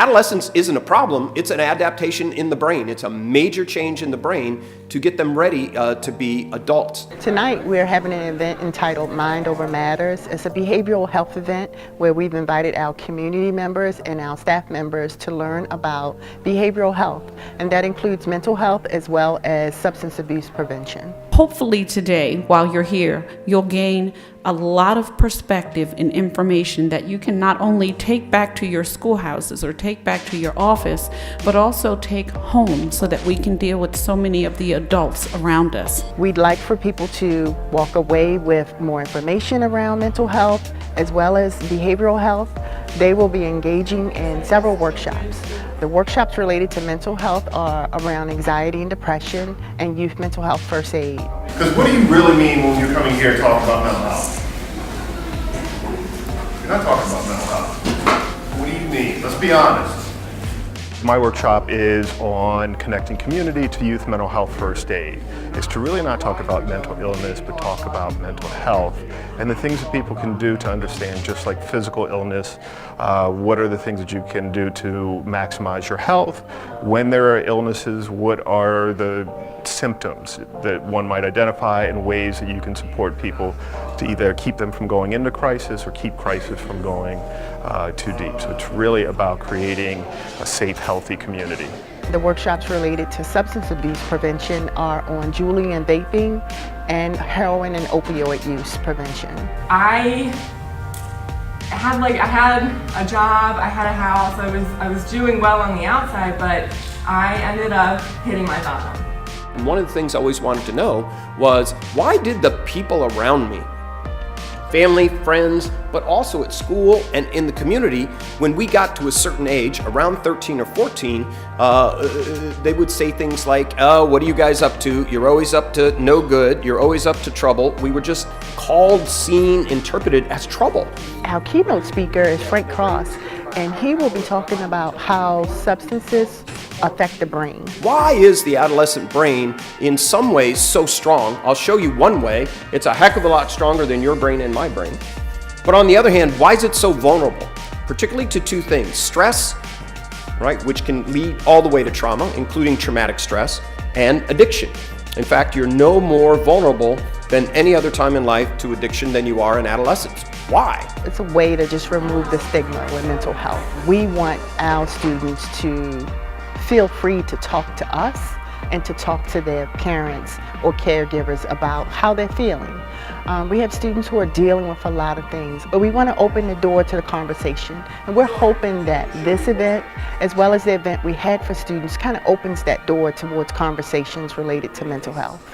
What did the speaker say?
adolescence isn't a problem, it's an adaptation in the brain. It's a major change in the brain to get them ready to be adults. Tonight we're having an event entitled Mind Over Matters. It's a behavioral health event where we've invited our community members and our staff members to learn about behavioral health, and that includes mental health as well as substance abuse prevention. Hopefully today, while you're here, you'll gain a lot of perspective and information that you can not only take back to your schoolhouses or take back to your office, but also take home so that we can deal with so many of the adults around us. We'd like for people to walk away with more information around mental health as well as behavioral health. They will be engaging in several workshops. The workshops related to mental health are around anxiety and depression and youth mental health first aid. Because what do you really mean when you're coming here talking about mental health? You're not talking about mental health. What do you mean? Let's be honest. My workshop is on connecting community to youth mental health first aid. It's to really not talk about mental illness, but talk about mental health and the things that people can do to understand, just like physical illness, what are the things that you can do to maximize your health? When there are illnesses, what are the symptoms that one might identify and ways that you can support people to either keep them from going into crisis or keep crisis from going too deep. So it's really about creating a safe, healthy community. The workshops related to substance abuse prevention are on juuling and vaping and heroin and opioid use prevention. I had a job, I had a house, I was doing well on the outside, but I ended up hitting my bottom. And one of the things I always wanted to know was, why did the people around me, family, friends, but also at school and in the community, when we got to a certain age, around 13 or 14, they would say things like, oh, what are you guys up to? You're always up to no good. You're always up to trouble. We were just called, seen, interpreted as trouble. Our keynote speaker is Frank Cross, and he will be talking about how substances affect the brain. Why is the adolescent brain in some ways so strong? I'll show you one way. It's a heck of a lot stronger than your brain and my brain. But on the other hand, why is it so vulnerable? Particularly to two things: stress, right, which can lead all the way to trauma, including traumatic stress, and addiction. In fact, you're no more vulnerable than any other time in life to addiction than you are in adolescence. Why? It's a way to just remove the stigma with mental health. We want our students to feel free to talk to us and to talk to their parents or caregivers about how they're feeling. We have students who are dealing with a lot of things, but we want to open the door to the conversation. And we're hoping that this event, as well as the event we had for students, kind of opens that door towards conversations related to mental health.